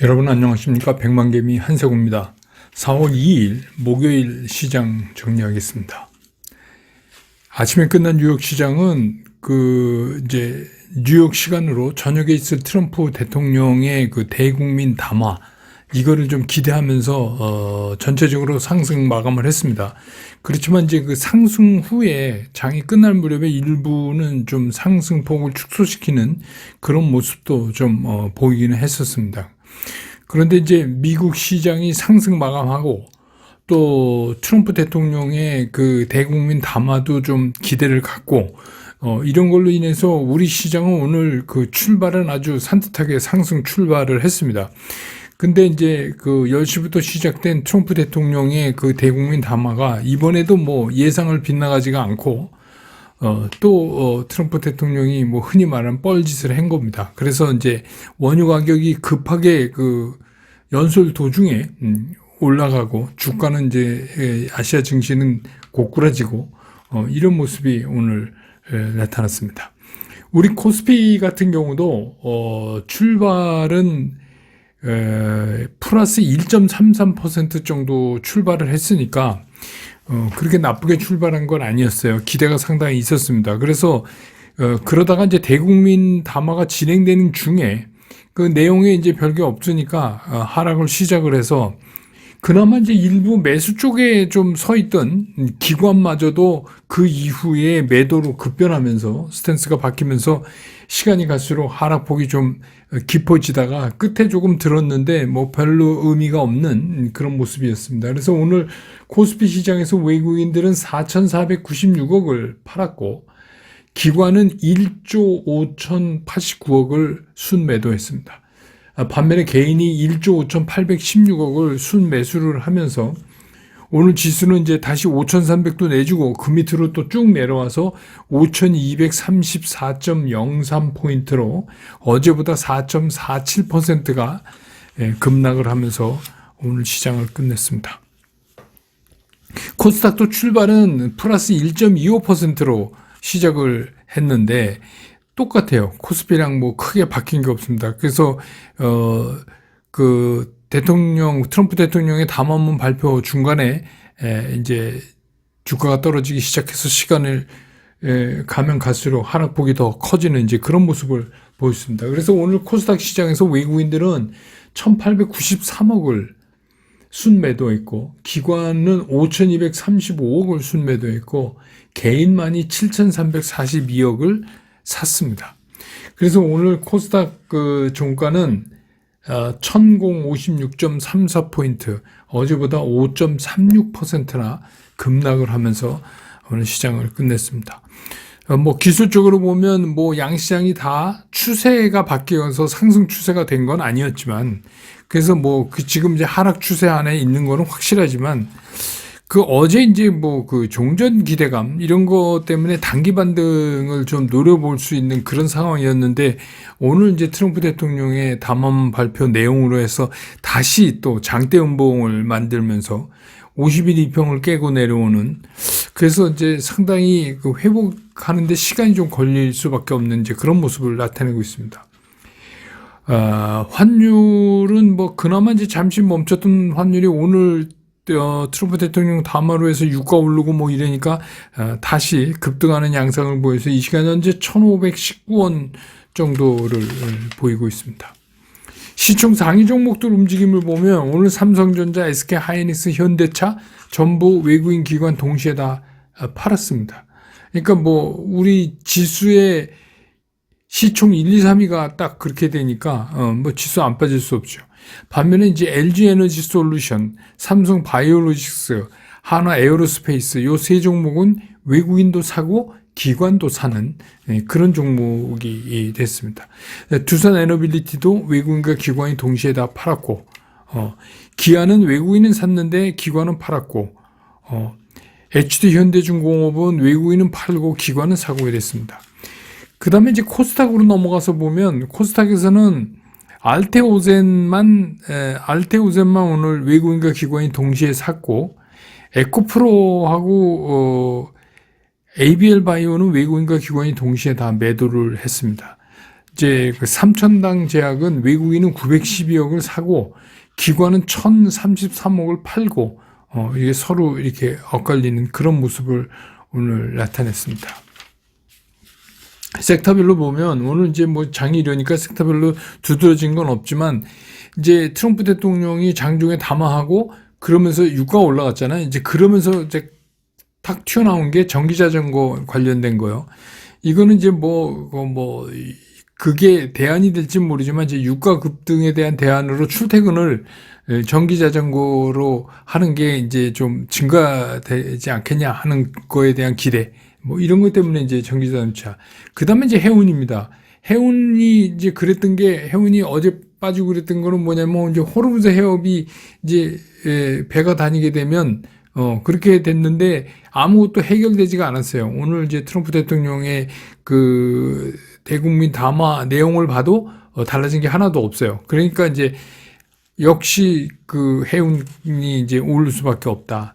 여러분 안녕하십니까? 백만개미 한세구입니다. 4월 2일 목요일 시장 정리하겠습니다. 아침에 끝난 뉴욕 시장은 이제 뉴욕 시간으로 저녁에 있을 트럼프 대통령의 대국민 담화 이거를 좀 기대하면서 전체적으로 상승 마감을 했습니다. 그렇지만 이제 상승 후에 장이 끝날 무렵에 일부는 좀 상승폭을 축소시키는 그런 모습도 좀 보이기는 했었습니다. 그런데 이제 미국 시장이 상승 마감하고 또 트럼프 대통령의 대국민 담화도 좀 기대를 갖고 이런 걸로 인해서 우리 시장은 오늘 출발은 아주 산뜻하게 상승 출발을 했습니다. 근데 이제 10시부터 시작된 트럼프 대통령의 대국민 담화가 이번에도 뭐 예상을 빗나가지가 않고 또 트럼프 대통령이 뭐 흔히 말하는 뻘짓을 한 겁니다. 그래서 이제 원유 가격이 급하게 연설 도중에 올라가고 주가는 이제 아시아 증시는 고꾸라지고 이런 모습이 오늘 나타났습니다. 우리 코스피 같은 경우도 출발은 플러스 1.33% 정도 출발을 했으니까 그렇게 나쁘게 출발한 건 아니었어요. 기대가 상당히 있었습니다. 그래서 그러다가 이제 대국민 담화가 진행되는 중에 그 내용에 이제 별게 없으니까 하락을 시작을 해서 그나마 이제 일부 매수 쪽에 좀 서 있던 기관마저도 그 이후에 매도로 급변하면서 스탠스가 바뀌면서 시간이 갈수록 하락폭이 좀 깊어지다가 끝에 조금 들었는데 뭐 별로 의미가 없는 그런 모습이었습니다. 그래서 오늘 코스피 시장에서 외국인들은 4,496억을 팔았고 기관은 1조 5,089억을 순매도했습니다. 반면에 개인이 1조 5,816억을 순매수를 하면서 오늘 지수는 이제 다시 5,300도 내주고 그 밑으로 또 쭉 내려와서 5,234.03포인트로 어제보다 4.47%가 급락을 하면서 오늘 시장을 끝냈습니다. 코스닥도 출발은 플러스 1.25%로 시작을 했는데 똑같아요. 코스피랑 뭐 크게 바뀐 게 없습니다. 그래서 트럼프 대통령의 담화문 발표 중간에 이제 주가가 떨어지기 시작해서 시간을 가면 갈수록 하락폭이 더 커지는 이제 그런 모습을 보였습니다. 그래서 오늘 코스닥 시장에서 외국인들은 1,893억을 순매도했고 기관은 5,235억을 순매도했고 개인만이 7,342억을 샀습니다. 그래서 오늘 코스닥 종가는 1,056.34포인트, 어제보다 5.36%나 급락을 하면서 오늘 시장을 끝냈습니다. 뭐 기술적으로 보면 뭐 양시장이 다 추세가 바뀌어서 상승 추세가 된 건 아니었지만 그래서 뭐 지금 이제 하락 추세 안에 있는 거는 확실하지만 어제 이제 종전 기대감 이런 거 때문에 단기 반등을 좀 노려볼 수 있는 그런 상황이었는데 오늘 이제 트럼프 대통령의 담화 발표 내용으로 해서 다시 또 장대 음봉을 만들면서 50일 이평을 깨고 내려오는 그래서 이제 상당히 회복하는데 시간이 좀 걸릴 수밖에 없는 이제 그런 모습을 나타내고 있습니다. 환율은 뭐 그나마 이제 잠시 멈췄던 환율이 오늘 트럼프 대통령 담화로 해서 유가 오르고 뭐 이러니까 다시 급등하는 양상을 보여서 이 시간 현재 1,519원 정도를 보이고 있습니다. 시총 상위 종목들 움직임을 보면 오늘 삼성전자, SK하이닉스, 현대차 전부 외국인 기관 동시에 다 팔았습니다. 그러니까 뭐 우리 지수의 시총 1, 2, 3위가 딱 그렇게 되니까 뭐 지수 안 빠질 수 없죠. 반면에 이제 LG에너지 솔루션, 삼성 바이오로직스, 한화 에어로스페이스 요 세 종목은 외국인도 사고 기관도 사는 그런 종목이 됐습니다. 두산 에너빌리티도 외국인과 기관이 동시에 다 팔았고 기아는 외국인은 샀는데 기관은 팔았고 HD 현대중공업은 외국인은 팔고 기관은 사고 이랬습니다. 그 다음에 이제 코스닥으로 넘어가서 보면 코스닥에서는 알테오젠만 오늘 외국인과 기관이 동시에 샀고 에코프로하고 ABL 바이오는 외국인과 기관이 동시에 다 매도를 했습니다. 이제 그 삼천당 제약은 외국인은 912억을 사고 기관은 1033억을 팔고 이게 서로 이렇게 엇갈리는 그런 모습을 오늘 나타냈습니다. 섹터별로 보면 오늘 이제 뭐 장이 이러니까 섹터별로 두드러진 건 없지만 이제 트럼프 대통령이 장중에 담화하고 그러면서 유가가 올라갔잖아요. 이제 그러면서 이제 탁 튀어나온 게 전기자전거 관련된 거요. 이거는 이제 그게 대안이 될지 모르지만 이제 유가 급등에 대한 대안으로 출퇴근을 전기자전거로 하는 게 이제 좀 증가되지 않겠냐 하는 거에 대한 기대. 뭐 이런 것 때문에 이제 전기자동차. 그 다음에 이제 해운입니다. 해운이 이제 그랬던 게 해운이 어제 빠지고 그랬던 거는 뭐냐면 이제 호르무즈 해협이 이제 배가 다니게 되면 그렇게 됐는데 아무것도 해결되지가 않았어요. 오늘 이제 트럼프 대통령의 그 대국민 담화 내용을 봐도 달라진 게 하나도 없어요. 그러니까 이제 역시 그 해운이 이제 오를 수밖에 없다.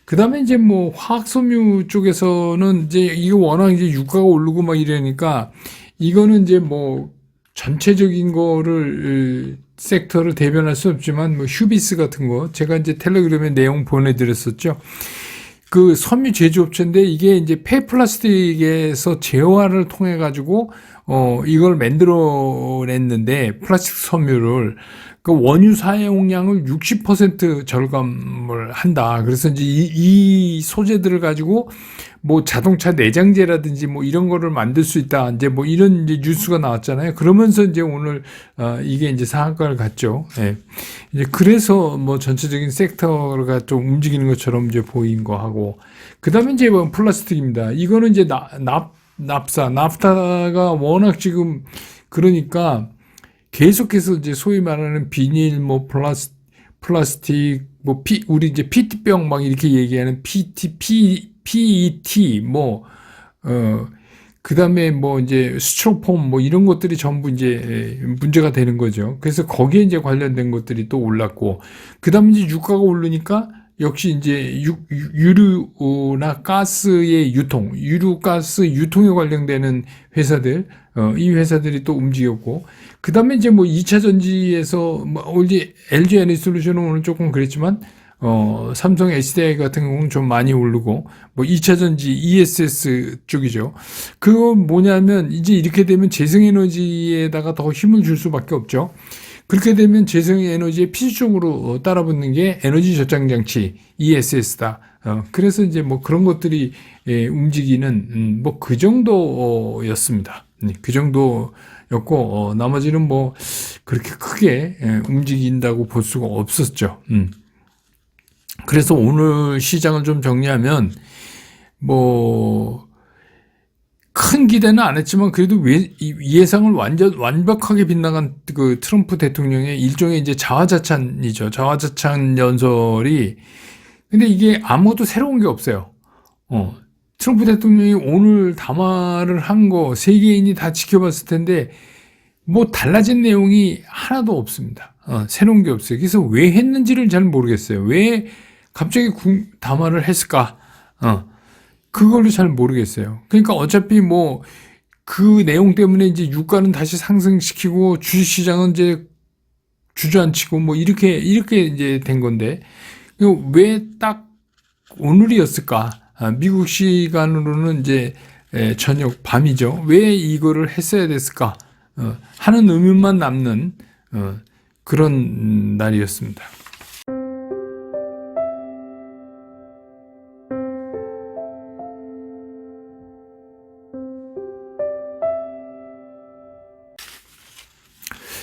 그 다음에 이제 뭐 화학섬유 쪽에서는 이제 이거 워낙 이제 유가가 오르고 막 이러니까 이거는 이제 뭐 전체적인 거를 섹터를 대변할 수 없지만 뭐 휴비스 같은 거 제가 이제 텔레그램에 내용 보내드렸었죠. 그 섬유 제조업체인데 이게 이제 폐플라스틱에서 재활을 통해 가지고 이걸 만들어냈는데 플라스틱 섬유를 그 원유 사용량을 60% 절감을 한다. 그래서 이제 이 소재들을 가지고 뭐 자동차 내장재라든지 뭐 이런 거를 만들 수 있다. 이제 뭐 이런 이제 뉴스가 나왔잖아요. 그러면서 이제 오늘 이게 이제 상한가를 갔죠. 예. 이제 그래서 뭐 전체적인 섹터가 좀 움직이는 것처럼 이제 보인 거 하고 그다음에 이제 뭐 플라스틱입니다. 이거는 이제 나프타가 워낙 지금 그러니까 계속해서 이제 소위 말하는 비닐, 뭐 플라스틱, 뭐 우리 이제 PT병 막 이렇게 얘기하는 PET, 그 다음에 뭐 이제 스티로폼 뭐 이런 것들이 전부 이제 문제가 되는 거죠. 그래서 거기에 이제 관련된 것들이 또 올랐고, 그 다음에 이제 유가가 오르니까 역시 이제 유류나 가스의 유통, 유류 가스 유통에 관련되는 회사들, 이 회사들이 또 움직였고, 그 다음에 이제 뭐 2차 전지에서, 이제 LG 에너지솔루션은 오늘 조금 그랬지만, 삼성 SDI 같은 경우는 좀 많이 오르고, 뭐 2차 전지 ESS 쪽이죠. 그건 뭐냐면, 이제 이렇게 되면 재생에너지에다가 더 힘을 줄 수밖에 없죠. 그렇게 되면 재생에너지의 필수적으로 따라붙는 게 에너지 저장 장치 ESS다. 그래서 이제 뭐 그런 것들이 움직이는 뭐 그 정도였습니다. 그 정도였고 나머지는 뭐 그렇게 크게 움직인다고 볼 수가 없었죠. 그래서 오늘 시장을 좀 정리하면 뭐 큰 기대는 안 했지만 그래도 예상을 완벽하게 빗나간 그 트럼프 대통령의 일종의 이제 자화자찬이죠. 자화자찬 연설이. 근데 이게 아무것도 새로운 게 없어요. 트럼프 대통령이 오늘 담화를 한 거 세계인이 다 지켜봤을 텐데 뭐 달라진 내용이 하나도 없습니다. 새로운 게 없어요. 그래서 왜 했는지를 잘 모르겠어요. 왜 갑자기 담화를 했을까? 그걸로 잘 모르겠어요. 그러니까 어차피 뭐 그 내용 때문에 이제 유가는 다시 상승시키고 주식시장은 이제 주저앉히고 뭐 이렇게 이제 된 건데 왜 딱 오늘이었을까? 미국 시간으로는 이제 저녁 밤이죠. 왜 이거를 했어야 됐을까? 하는 의문만 남는 그런 날이었습니다.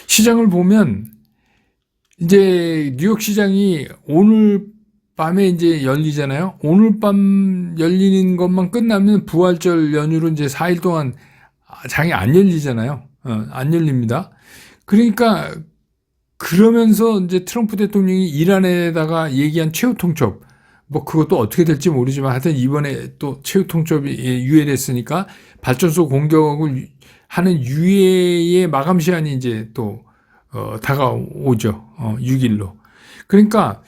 시장을 보면 이제 뉴욕 시장이 오늘 밤에 이제 열리잖아요. 오늘 밤 열리는 것만 끝나면 부활절 연휴로 이제 4일 동안 장이 안 열리잖아요. 안 열립니다. 그러니까 그러면서 이제 트럼프 대통령이 이란에다가 얘기한 최후 통첩 뭐 그것도 어떻게 될지 모르지만 하여튼 이번에 또 최후 통첩이 유예됐으니까 발전소 공격을 하는 유예의 마감 시한이 이제 또 다가오죠. 6일로. 그러니까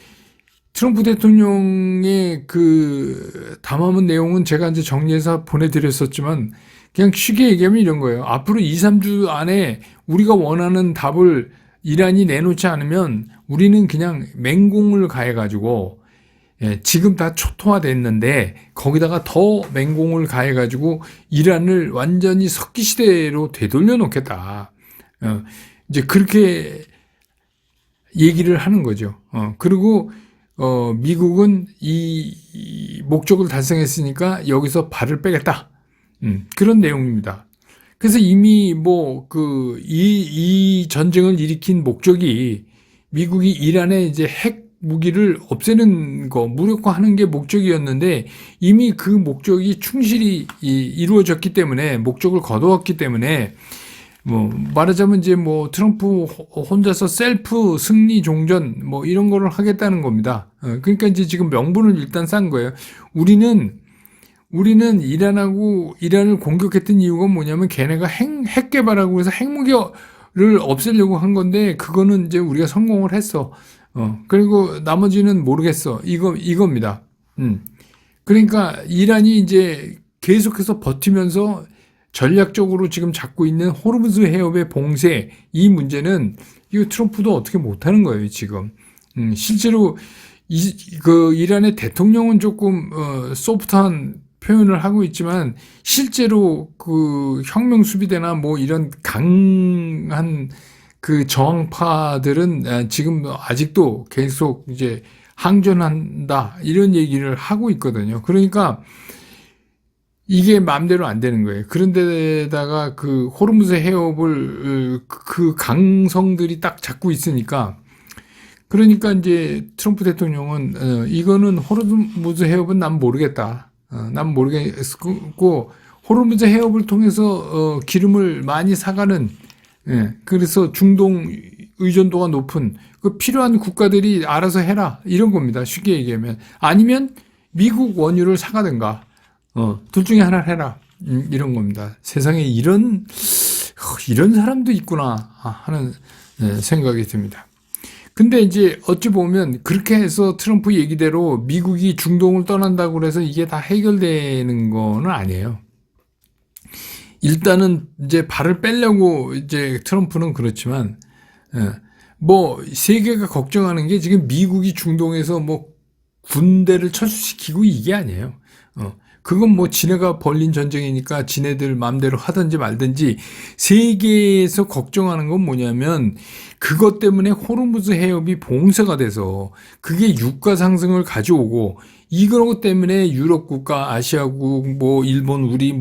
트럼프 대통령의 그 담화문 내용은 제가 이제 정리해서 보내드렸었지만 그냥 쉽게 얘기하면 이런 거예요. 앞으로 2, 3주 안에 우리가 원하는 답을 이란이 내놓지 않으면 우리는 그냥 맹공을 가해가지고 지금 다 초토화됐는데 거기다가 더 맹공을 가해가지고 이란을 완전히 석기 시대로 되돌려 놓겠다. 이제 그렇게 얘기를 하는 거죠. 그리고 미국은 이 목적을 달성했으니까 여기서 발을 빼겠다. 그런 내용입니다. 그래서 이미 이 전쟁을 일으킨 목적이 미국이 이란의 이제 핵 무기를 없애는 거, 무력화하는 게 목적이었는데 이미 그 목적이 충실히 이루어졌기 때문에 목적을 거두었기 때문에 말하자면 이제 트럼프 혼자서 셀프 승리 종전 이런 거를 하겠다는 겁니다. 그러니까 이제 지금 명분을 일단 싼 거예요. 우리는 이란을 공격했던 이유가 뭐냐면 걔네가 핵 개발하고 해서 핵무기를 없애려고 한 건데 그거는 이제 우리가 성공을 했어. 그리고 나머지는 모르겠어. 이겁니다. 그러니까 이란이 이제 계속해서 버티면서 전략적으로 지금 잡고 있는 호르무즈 해협의 봉쇄, 이 문제는 이거 트럼프도 어떻게 못하는 거예요, 지금. 실제로 이란의 대통령은 조금 소프트한 표현을 하고 있지만 실제로 그 혁명 수비대나 이런 강한 그 저항파들은 지금 아직도 계속 이제 항전한다 이런 얘기를 하고 있거든요. 그러니까 이게 마음대로 안 되는 거예요. 그런데다가 그 호르무즈 해협을 그 강성들이 딱 잡고 있으니까 그러니까 이제 트럼프 대통령은 이거는 호르무즈 해협은 난 모르겠다. 난 모르겠고 호르무즈 해협을 통해서 기름을 많이 사가는 그래서 중동 의존도가 높은 그 필요한 국가들이 알아서 해라 이런 겁니다. 쉽게 얘기하면 아니면 미국 원유를 사가든가 둘 중에 하나를 해라 이런 겁니다. 세상에 이런 사람도 있구나 하는 생각이 듭니다. 근데 이제 어찌 보면 그렇게 해서 트럼프 얘기대로 미국이 중동을 떠난다고 해서 이게 다 해결되는 거는 아니에요. 일단은 이제 발을 빼려고 이제 트럼프는 그렇지만 세계가 걱정하는 게 지금 미국이 중동에서 군대를 철수시키고 이게 아니에요. 그건 지네가 벌린 전쟁이니까 지네들 마음대로 하든지 말든지 세계에서 걱정하는 건 뭐냐면 그것 때문에 호르무즈 해협이 봉쇄가 돼서 그게 유가 상승을 가져오고 이거 때문에 유럽 국가, 아시아국, 일본, 우리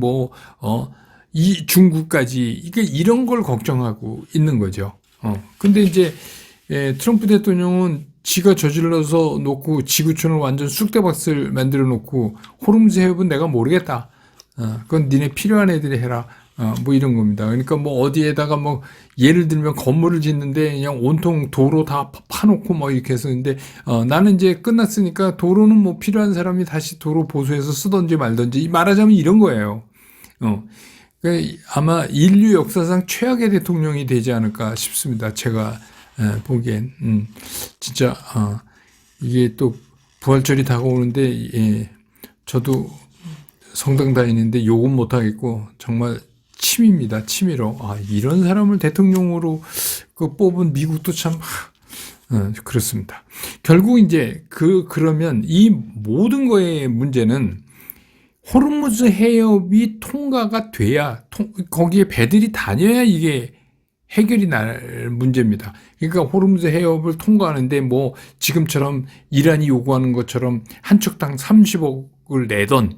이 중국까지 이런 걸 걱정하고 있는 거죠. 근데 이제 트럼프 대통령은 지가 저질러서 놓고 지구촌을 완전 쑥대밭을 만들어 놓고 호르무즈 해협은 내가 모르겠다. 그건 니네 필요한 애들이 해라. 이런 겁니다. 그러니까 어디에다가 예를 들면 건물을 짓는데 그냥 온통 도로 다 파놓고 이렇게 해서 근데 나는 이제 끝났으니까 도로는 필요한 사람이 다시 도로 보수해서 쓰던지 말던지 말하자면 이런 거예요. 그러니까 아마 인류 역사상 최악의 대통령이 되지 않을까 싶습니다. 제가 보기엔 진짜 이게 또 부활절이 다가오는데 저도 성당 다니는데 욕은 못하겠고 정말 침입니다. 치밀어. 이런 사람을 대통령으로 뽑은 미국도 참 그렇습니다. 결국 이제 그러면 이 모든 거의 문제는 호르무즈 해협이 통과가 돼야 거기에 배들이 다녀야 이게 해결이 날 문제입니다. 그러니까 호르무즈 해협을 통과하는데 지금처럼 이란이 요구하는 것처럼 한 척당 30억을 내던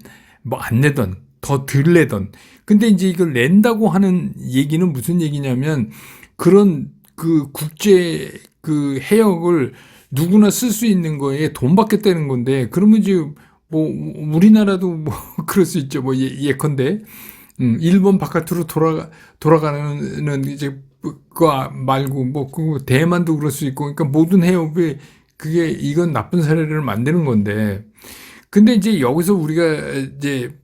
안 내던 더 덜 내던 근데 이제 이걸 낸다고 하는 얘기는 무슨 얘기냐면 그런 그 국제 그 해역을 누구나 쓸 수 있는 거에 돈 받겠다는 건데 그러면 이제 우리나라도 그럴 수 있죠. 예컨대 일본 바깥으로 돌아가는 이제 그거 말고 그 대만도 그럴 수 있고 그러니까 모든 해협에 이건 나쁜 사례를 만드는 건데 근데 이제 여기서 우리가 이제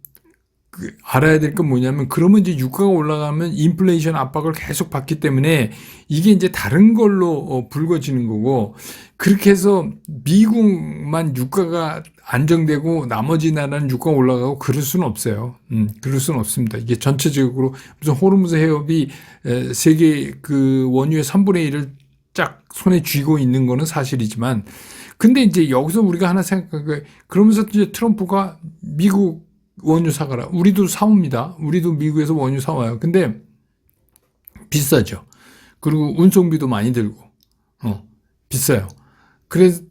알아야 될 건 뭐냐면, 그러면 이제 유가가 올라가면 인플레이션 압박을 계속 받기 때문에 이게 이제 다른 걸로 불거지는 거고, 그렇게 해서 미국만 유가가 안정되고 나머지 나라는 유가가 올라가고 그럴 수는 없어요. 그럴 수는 없습니다. 이게 전체적으로 무슨 호르무즈 해협이 세계 그 원유의 3분의 1을 쫙 손에 쥐고 있는 거는 사실이지만, 근데 이제 여기서 우리가 하나 생각하게, 그러면서 이제 트럼프가 미국 원유 사가라. 우리도 사옵니다. 우리도 미국에서 원유 사와요. 근데 비싸죠. 그리고 운송비도 많이 들고, 비싸요.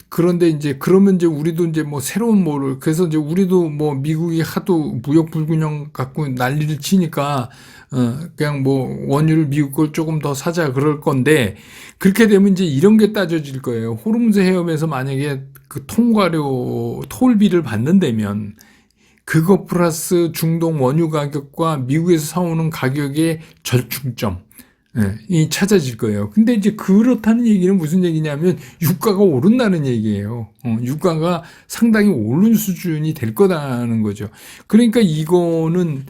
그런데 이제 그러면 이제 우리도 이제 뭐 새로운 뭐를, 그래서 이제 우리도 뭐 미국이 하도 무역 불균형 갖고 난리를 치니까 그냥 뭐 원유를 미국 걸 조금 더 사자 그럴 건데, 그렇게 되면 이제 이런 게 따져질 거예요. 호르무즈 해협에서 만약에 그 통과료 톨비를 받는다면 그거 플러스 중동 원유 가격과 미국에서 사오는 가격의 절충점 이 찾아질 거예요. 근데 이제 그렇다는 얘기는 무슨 얘기냐면 유가가 오른다는 얘기예요. 유가가 상당히 오른 수준이 될 거다는 거죠. 그러니까 이거는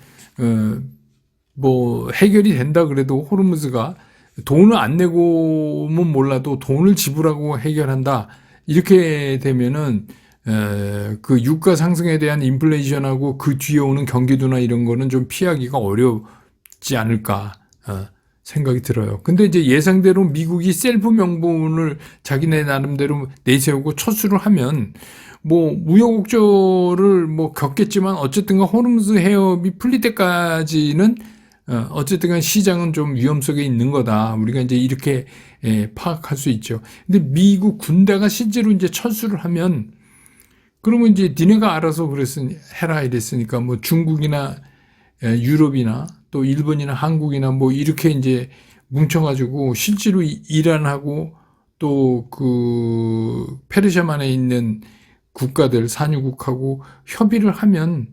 뭐 해결이 된다 그래도 호르무즈가 돈을 안 내고는 몰라도 돈을 지불하고 해결한다. 이렇게 되면은 그 유가 상승에 대한 인플레이션하고 그 뒤에 오는 경기도나 이런 거는 좀 피하기가 어렵지 않을까 생각이 들어요. 근데 이제 예상대로 미국이 셀프 명분을 자기네 나름대로 내세우고 철수를 하면 뭐 우여곡절을 뭐 겪겠지만 어쨌든가 호르무즈 해협이 풀릴 때까지는 어쨌든 시장은 좀 위험 속에 있는 거다. 우리가 이제 이렇게 파악할 수 있죠. 근데 미국 군대가 실제로 이제 철수를 하면 그러면 이제 니네가 알아서 해라 이랬으니까 뭐 중국이나 유럽이나 또 일본이나 한국이나 뭐 이렇게 이제 뭉쳐가지고 실제로 이란하고 또 그 페르시아만에 있는 국가들 산유국하고 협의를 하면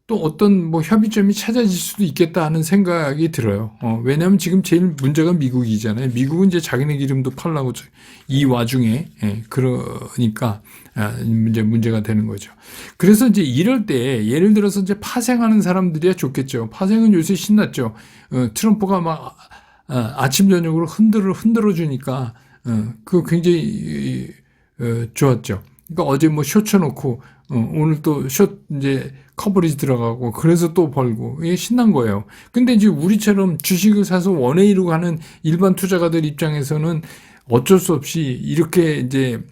또 어떤 뭐 협의점이 찾아질 수도 있겠다 하는 생각이 들어요. 왜냐하면 지금 제일 문제가 미국이잖아요. 미국은 이제 자기네 기름도 팔라고 이 와중에 그러니까 문제가 되는 거죠. 그래서 이제 이럴 때 예를 들어서 이제 파생하는 사람들이야 좋겠죠. 파생은 요새 신났죠. 트럼프가 막 아침 저녁으로 흔들어 주니까 그거 굉장히 좋았죠. 그러니까 어제 뭐 쇼 쳐놓고 오늘 또 쇼 이제 커버리지 들어가고 그래서 또 벌고 이게 신난 거예요. 근데 이제 우리처럼 주식을 사서 원웨이로 가는 일반 투자가들 입장에서는 어쩔 수 없이 이렇게 이제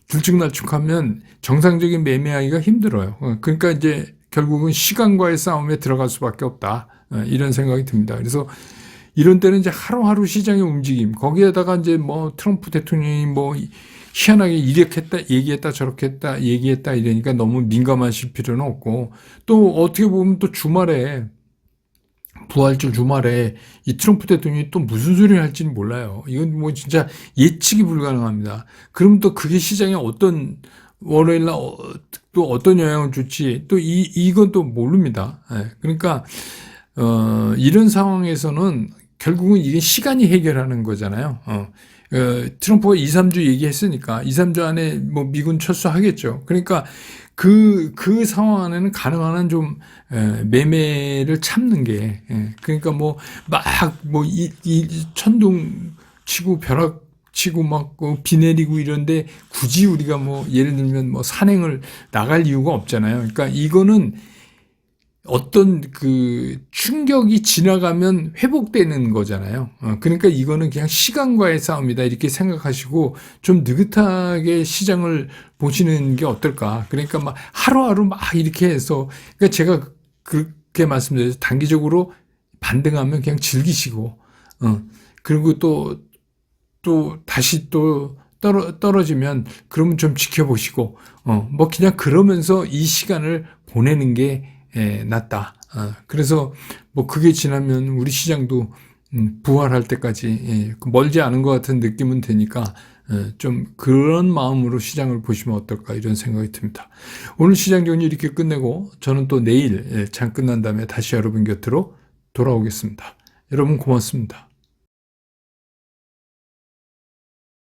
들쭉날쭉하면 정상적인 매매하기가 힘들어요. 그러니까 이제 결국은 시간과의 싸움에 들어갈 수밖에 없다. 이런 생각이 듭니다. 그래서 이런 때는 이제 하루하루 시장의 움직임, 거기에다가 이제 뭐 트럼프 대통령이 뭐 희한하게 이렇게 했다, 얘기했다, 저렇게 했다, 얘기했다 이러니까 너무 민감하실 필요는 없고, 또 어떻게 보면 또 주말에, 부활절 주말에 이 트럼프 대통령이 또 무슨 소리를 할지는 몰라요. 이건 뭐 진짜 예측이 불가능합니다. 그럼 또 그게 시장에 어떤, 월요일날 또 어떤 영향을 줄지 또 이건 또 모릅니다. 그러니까, 이런 상황에서는 결국은 이게 시간이 해결하는 거잖아요. 트럼프가 2, 3주 얘기했으니까 2, 3주 안에 뭐 미군 철수하겠죠. 그러니까 그 상황 안에는 가능한 한 좀 매매를 참는 게, 그러니까 뭐 천둥 치고 벼락 치고 막 비 내리고 이런데 굳이 우리가 뭐 예를 들면 뭐 산행을 나갈 이유가 없잖아요. 그러니까 이거는 어떤 그 충격이 지나가면 회복되는 거잖아요. 그러니까 이거는 그냥 시간과의 싸움이다 이렇게 생각하시고 좀 느긋하게 시장을 보시는 게 어떨까. 그러니까 막 하루하루 막 이렇게 해서, 그러니까 제가 그렇게 말씀드려서 단기적으로 반등하면 그냥 즐기시고, 그리고 또 다시 또 떨어지면 그러면 좀 지켜보시고, 뭐 그냥 그러면서 이 시간을 보내는 게 낫다. 그래서 뭐 그게 지나면 우리 시장도 부활할 때까지 멀지 않은 것 같은 느낌은 드니까 좀 그런 마음으로 시장을 보시면 어떨까 이런 생각이 듭니다. 오늘 시장 정리 이렇게 끝내고 저는 또 내일 장 끝난 다음에 다시 여러분 곁으로 돌아오겠습니다. 여러분 고맙습니다.